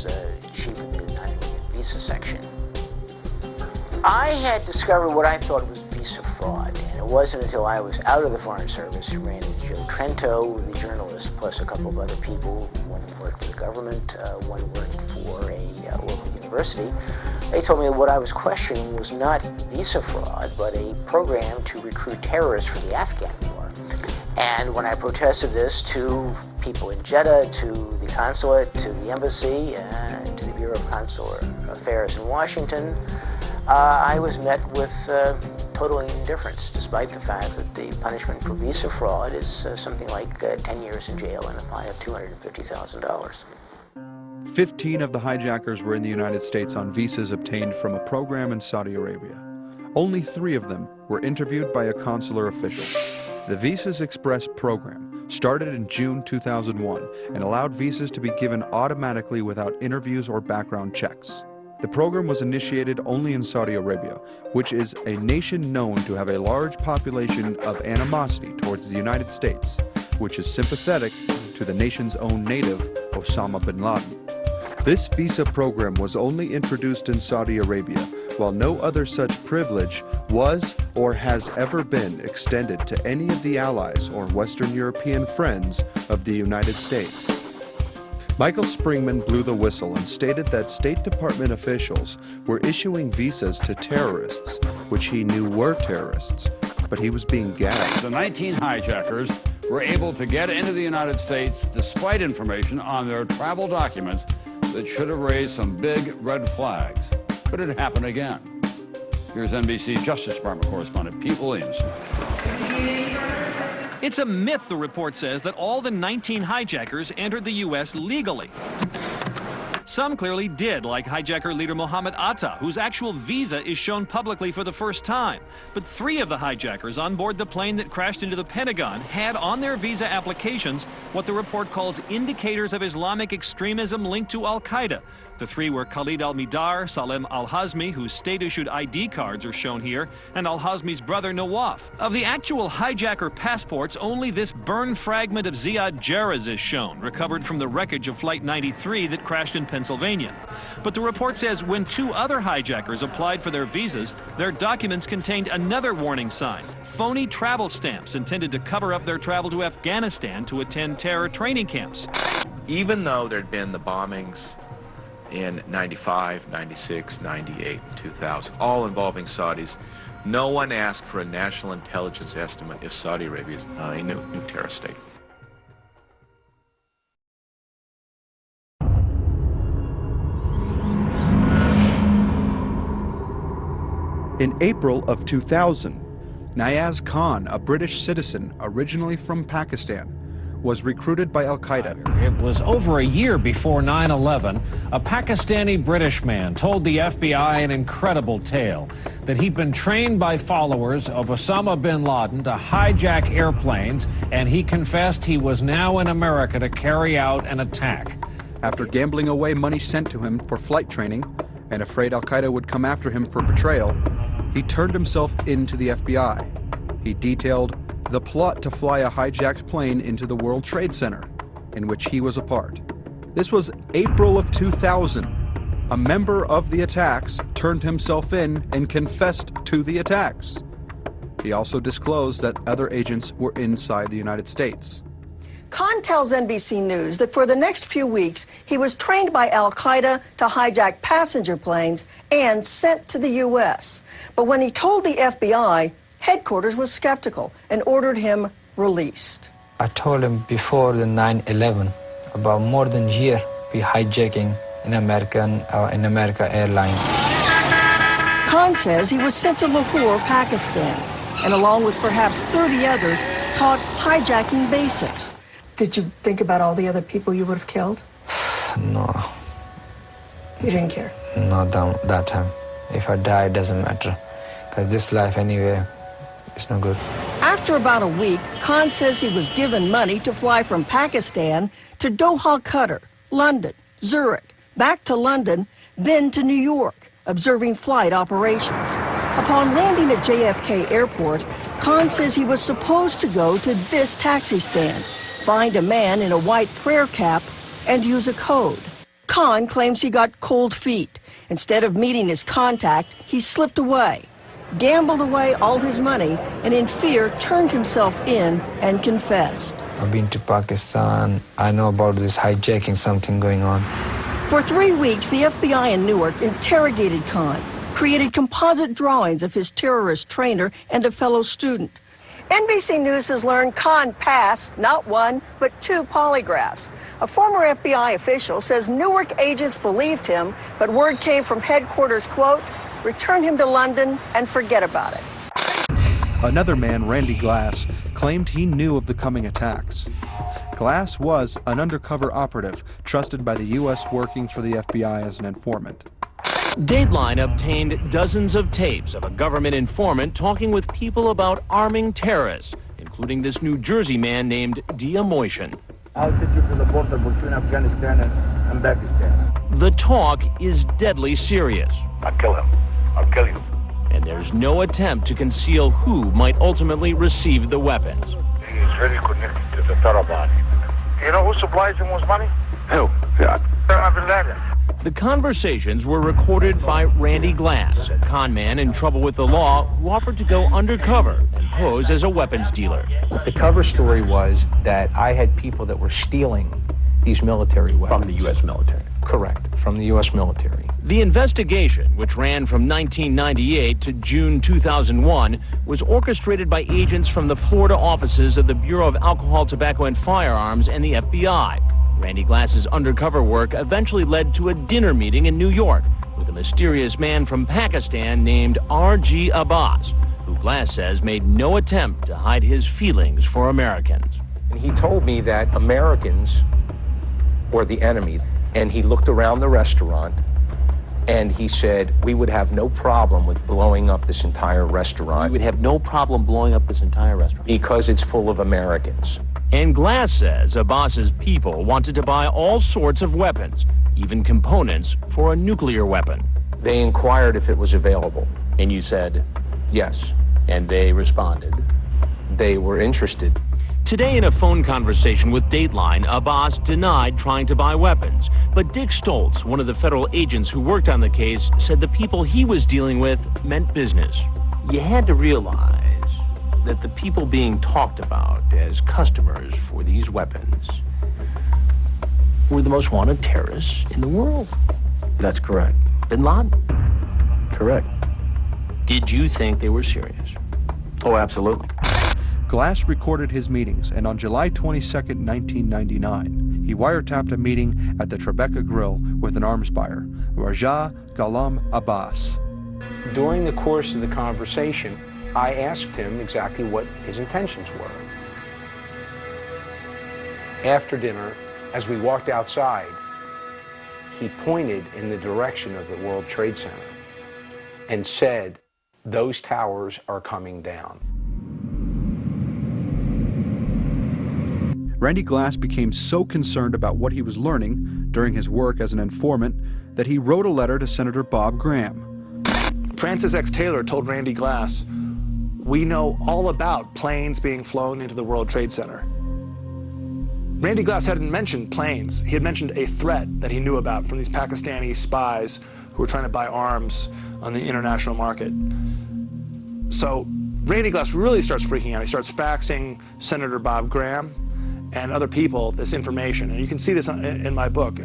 was chief of the non-immigrant visa section. I had discovered what I thought was visa fraud, and it wasn't until I was out of the Foreign Service who ran into Joe Trento, the journalist, plus a couple of other people. One worked for the government, one worked for a local university. They told me that what I was questioning was not visa fraud, but a program to recruit terrorists for the Afghan war. And when I protested this to people in Jeddah, to the consulate, to the embassy, and to the Bureau of Consular Affairs in Washington, I was met with total indifference, despite the fact that the punishment for visa fraud is something like 10 years in jail and a fine of $250,000. 15 of the hijackers were in the United States on visas obtained from a program in Saudi Arabia. Only 3 of them were interviewed by a consular official. The Visas Express program started in June 2001 and allowed visas to be given automatically without interviews or background checks. The program was initiated only in Saudi Arabia, which is a nation known to have a large population of animosity towards the United States, which is sympathetic to the nation's own native, Osama bin Laden. This visa program was only introduced in Saudi Arabia, while no other such privilege was or has ever been extended to any of the allies or Western European friends of the United States. Michael Springman blew the whistle and stated that State Department officials were issuing visas to terrorists, which he knew were terrorists, but he was being gagged. The 19 hijackers were able to get into the United States despite information on their travel documents that should have raised some big red flags. Could it happen again? Here's NBC Justice Department correspondent Pete Williams. It's a myth, the report says, that all the 19 hijackers entered the U.S. legally. Some clearly did, like hijacker leader Mohammed Atta, whose actual visa is shown publicly for the first time. But 3 of the hijackers on board the plane that crashed into the Pentagon had on their visa applications what the report calls indicators of Islamic extremism linked to al-Qaeda. The 3 were Khalid al-Midar, Salem al-Hazmi, whose state-issued ID cards are shown here, and al-Hazmi's brother Nawaf. Of the actual hijacker passports, only this burned fragment of Ziad Jarrah's is shown, recovered from the wreckage of Flight 93 that crashed in Pennsylvania. But the report says when 2 other hijackers applied for their visas, their documents contained another warning sign: phony travel stamps intended to cover up their travel to Afghanistan to attend terror training camps. Even though there'd been the bombings in 95, 96, 98, and 2000, all involving Saudis, no one asked for a national intelligence estimate if Saudi Arabia is a new terrorist state. In April of 2000, Nayaz Khan, a British citizen originally from Pakistan, was recruited by al-Qaeda. It was over a year before 9/11, a Pakistani-British man told the FBI an incredible tale, that he'd been trained by followers of Osama bin Laden to hijack airplanes, and he confessed he was now in America to carry out an attack. After gambling away money sent to him for flight training, and afraid al-Qaeda would come after him for betrayal, he turned himself in to the FBI. He detailed the plot to fly a hijacked plane into the World Trade Center, in which he was a part. This was April of 2000. A member of the attacks turned himself in and confessed to the attacks. He also disclosed that other agents were inside the United States. Khan tells NBC News that for the next few weeks, he was trained by al-Qaeda to hijack passenger planes and sent to the U.S. But when he told the FBI, headquarters was skeptical and ordered him released. I told him before the 9/11, about more than a year, we hijacking in America Airlines. Khan says he was sent to Lahore, Pakistan, and along with perhaps 30 others, taught hijacking basics. Did you think about all the other people you would have killed? No. You didn't care? Not that time. If I die, it doesn't matter. Because this life anyway, it's no good. After about a week, Khan says he was given money to fly from Pakistan to Doha, Qatar, London, Zurich, back to London, then to New York, observing flight operations. Upon landing at JFK Airport, Khan says he was supposed to go to this taxi stand, find a man in a white prayer cap, and use a code. Khan claims he got cold feet. Instead of meeting his contact, he slipped away, gambled away all his money, and in fear turned himself in and confessed. I've been to Pakistan. I know about this hijacking, something going on. For 3 weeks, the FBI in Newark interrogated Khan, created composite drawings of his terrorist trainer and a fellow student. NBC News has learned Khan passed not one, but 2 polygraphs. A former FBI official says Newark agents believed him, but word came from headquarters, quote, return him to London and forget about it. Another man, Randy Glass, claimed he knew of the coming attacks. Glass was an undercover operative trusted by the U.S. working for the FBI as an informant. Dateline obtained dozens of tapes of a government informant talking with people about arming terrorists, including this New Jersey man named Dia Moishan. I'll take you to the border between Afghanistan and Pakistan. The talk is deadly serious. I'll kill him. I'll kill you. And there's no attempt to conceal who might ultimately receive the weapons. He is very connected to the Taliban. You know who supplies him with money? Who? Osama bin Laden. The conversations were recorded by Randy Glass, a con man in trouble with the law who offered to go undercover and pose as a weapons dealer. The cover story was that I had people that were stealing these military weapons. From the U.S. military? Correct, from the U.S. military. The investigation, which ran from 1998 to June 2001, was orchestrated by agents from the Florida offices of the Bureau of Alcohol, Tobacco, and Firearms and the FBI. Randy Glass's undercover work eventually led to a dinner meeting in New York with a mysterious man from Pakistan named R.G. Abbas, who Glass says made no attempt to hide his feelings for Americans. And he told me that Americans were the enemy. And he looked around the restaurant and he said, we would have no problem with blowing up this entire restaurant. We would have no problem blowing up this entire restaurant. Because it's full of Americans. And Glass says Abbas's people wanted to buy all sorts of weapons, even components for a nuclear weapon. They inquired if it was available. And you said? Yes. And they responded? They were interested. Today, in a phone conversation with Dateline, Abbas denied trying to buy weapons. But Dick Stoltz, one of the federal agents who worked on the case, said the people he was dealing with meant business. You had to realize that the people being talked about as customers for these weapons were the most wanted terrorists in the world. That's correct. Bin Laden. Correct. Did you think they were serious? Oh, absolutely. Glass recorded his meetings, and on July 22, 1999, he wiretapped a meeting at the Tribeca Grill with an arms buyer, Raja Ghulam Abbas. During the course of the conversation, I asked him exactly what his intentions were. After dinner, as we walked outside, he pointed in the direction of the World Trade Center and said, "Those towers are coming down." Randy Glass became so concerned about what he was learning during his work as an informant that he wrote a letter to Senator Bob Graham. Francis X. Taylor told Randy Glass, "We know all about planes being flown into the World Trade Center." Randy Glass hadn't mentioned planes. He had mentioned a threat that he knew about from these Pakistani spies who were trying to buy arms on the international market. So Randy Glass really starts freaking out. He starts faxing Senator Bob Graham and other people this information. And you can see this in my book.